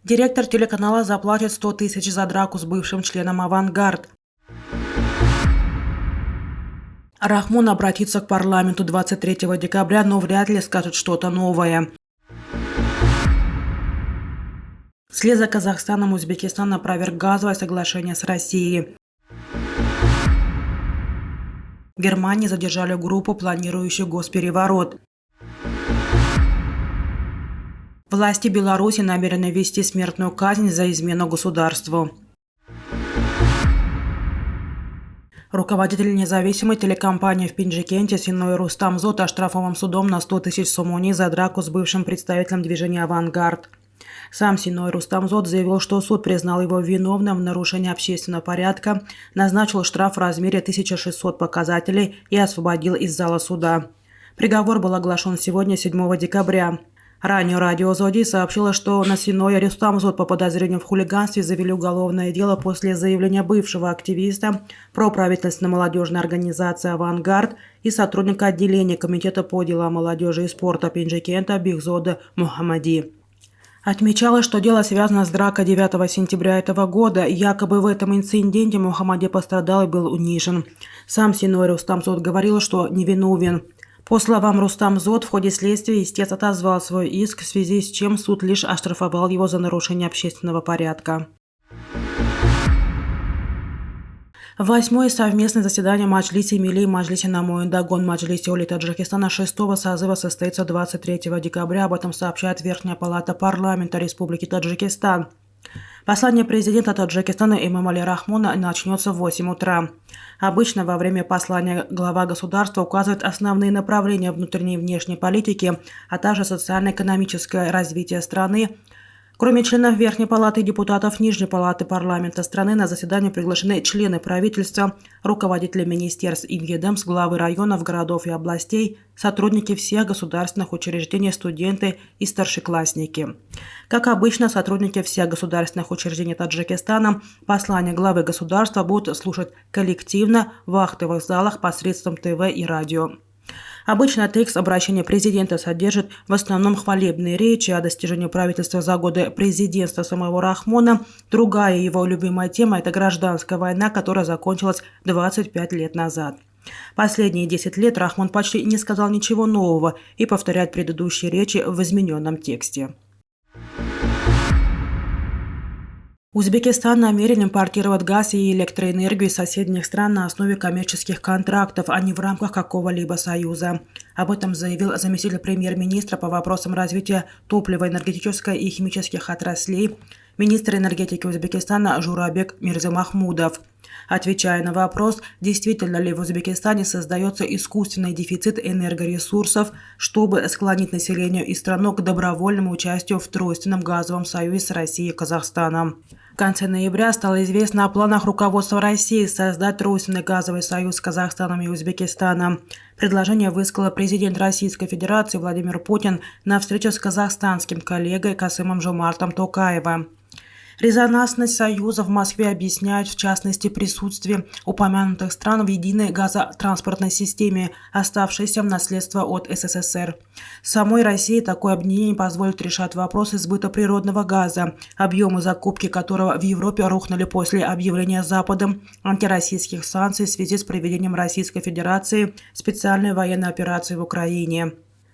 Директор телеканала заплатит 100 тысяч за драку с бывшим членом «Авангард». Рахмон обратится к парламенту 23 декабря, но вряд ли скажет что-то новое. Вслед за Казахстаном Узбекистан опроверг газовое соглашение с Россией. В Германии задержали группу, планирующую госпереворот. Власти Беларуси намерены ввести смертную казнь за измену государству. Руководитель независимой телекомпании в Пинджикенте Синой Рустамзод оштрафован судом на 100 тысяч сомони за драку с бывшим представителем движения «Авангард». Сам Синой Рустамзод заявил, что суд признал его виновным в нарушении общественного порядка, назначил штраф в размере 1600 показателей и освободил из зала суда. Приговор был оглашен сегодня, 7 декабря. Ранее радио «Зоди» сообщило, что на Синоя Рустамзод по подозрению в хулиганстве завели уголовное дело после заявления бывшего активиста проправительственно-молодежной организации «Авангард» и сотрудника отделения Комитета по делам молодежи и спорта Пинджикента Бигзода Мухаммади. Отмечалось, что дело связано с дракой 9 сентября этого года. Якобы в этом инциденте Мухаммади пострадал и был унижен. Сам Синой Рустамзод говорил, что невиновен. По словам Рустамзод, в ходе следствия истец отозвал свой иск, в связи с чем суд лишь оштрафовал его за нарушение общественного порядка. 8-е совместное заседание Маджлиси Милли и Маджлиси Намоин Дагон Маджлиси Оли Таджикистана 6-го созыва состоится 23 декабря. Об этом сообщает Верхняя палата парламента Республики Таджикистан. Послание президента Таджикистана Эмомали Рахмона начнется в 8 утра. Обычно во время послания глава государства указывает основные направления внутренней и внешней политики, а также социально-экономическое развитие страны. Кроме членов Верхней палаты и депутатов Нижней палаты парламента страны, на заседание приглашены члены правительства, руководители министерств и ведомств, главы районов, городов и областей, сотрудники всех государственных учреждений, студенты и старшеклассники. Как обычно, сотрудники всех государственных учреждений Таджикистана послание главы государства будут слушать коллективно в вахтовых залах посредством ТВ и радио. Обычно текст обращения президента содержит в основном хвалебные речи о достижении правительства за годы президентства самого Рахмона. Другая его любимая тема – это гражданская война, которая закончилась 25 лет назад. Последние 10 лет Рахмон почти не сказал ничего нового и повторяет предыдущие речи в измененном тексте. Узбекистан намерен импортировать газ и электроэнергию из соседних стран на основе коммерческих контрактов, а не в рамках какого-либо союза. Об этом заявил заместитель премьер-министра по вопросам развития топливо-энергетической и химических отраслей, министр энергетики Узбекистана Журабек Мирзамахмудов. Отвечая на вопрос, действительно ли в Узбекистане создается искусственный дефицит энергоресурсов, чтобы склонить население и страну к добровольному участию в Тройственном газовом союзе с Россией и Казахстаном. В конце ноября стало известно о планах руководства России создать Тройственный газовый союз с Казахстаном и Узбекистаном. Предложение высказал президент Российской Федерации Владимир Путин на встрече с казахстанским коллегой Касымом Жомартом Токаевым. Резонансность союза в Москве объясняют, в частности, присутствие упомянутых стран в единой газотранспортной системе, оставшейся в наследство от СССР. Самой России такое объединение позволит решать вопросы сбыта природного газа, объемы закупки которого в Европе рухнули после объявления Западом антироссийских санкций в связи с проведением Российской Федерации специальной военной операции в Украине.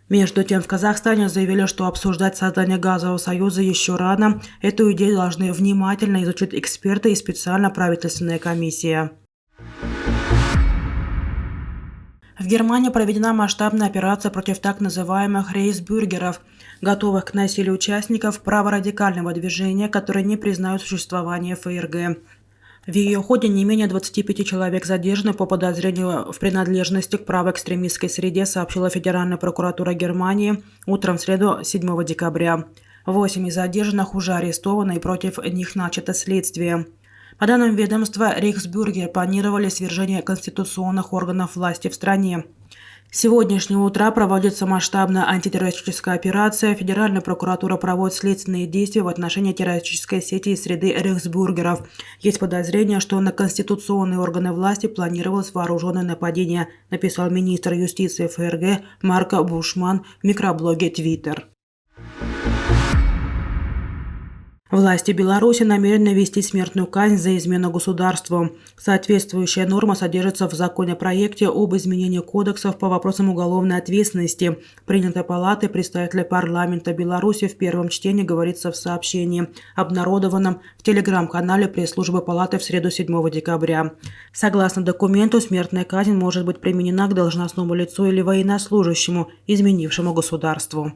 Между тем, в Казахстане заявили, что обсуждать создание газового союза еще рано. Эту идею должны внимательно изучить эксперты и специальная правительственная комиссия. В Германии проведена масштабная операция против так называемых рейхсбюргеров, готовых к насилию участников праворадикального движения, которые не признают существование ФРГ. В ее ходе не менее 25 человек задержаны по подозрению в принадлежности к правоэкстремистской среде, сообщила Федеральная прокуратура Германии утром в среду 7 декабря. 8 из задержанных уже арестованы и против них начато следствие. По данным ведомства, рейхсбюргеры планировали свержение конституционных органов власти в стране. С сегодняшнего утра проводится масштабная антитеррористическая операция. Федеральная прокуратура проводит следственные действия в отношении террористической сети из среды рейхсбюргеров. Есть подозрение, что на конституционные органы власти планировалось вооруженное нападение, написал министр юстиции ФРГ Марко Бушман в микроблоге Twitter. Власти Беларуси намерены ввести смертную казнь за измену государству. Соответствующая норма содержится в законопроекте об изменении кодексов по вопросам уголовной ответственности, принятой Палатой представителей парламента Беларуси в первом чтении, говорится в сообщении, обнародованном в телеграм-канале пресс-службы Палаты в среду 7 декабря. Согласно документу, смертная казнь может быть применена к должностному лицу или военнослужащему, изменившему государству.